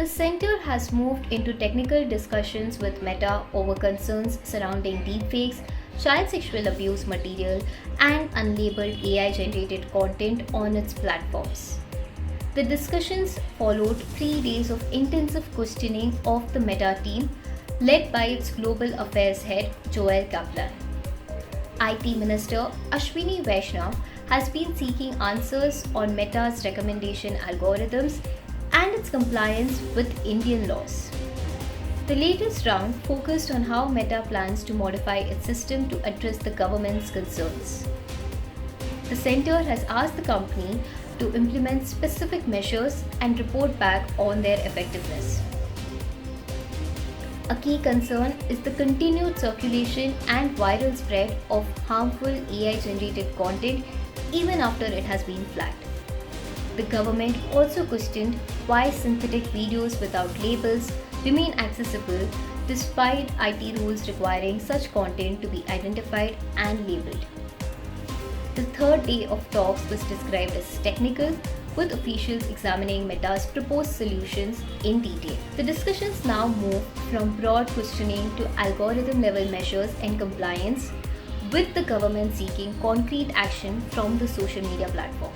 The center has moved into technical discussions with Meta over concerns surrounding deepfakes, child sexual abuse material, and unlabeled AI generated content on its platforms. The discussions followed 3 days of intensive questioning of the Meta team, led by its global affairs head, Joel Kaplan. IT Minister Ashwini Vaishnaw has been seeking answers on Meta's recommendation algorithms and its compliance with Indian laws. The latest round focused on how Meta plans to modify its system to address the government's concerns. The center has asked the company to implement specific measures and report back on their effectiveness. A key concern is the continued circulation and viral spread of harmful AI generated content even after it has been flagged. The government also questioned why synthetic videos without labels remain accessible despite IT rules requiring such content to be identified and labeled. The third day of talks was described as technical, with officials examining Meta's proposed solutions in detail. The discussions now move from broad questioning to algorithm level measures and compliance, with the government seeking concrete action from the social media platform.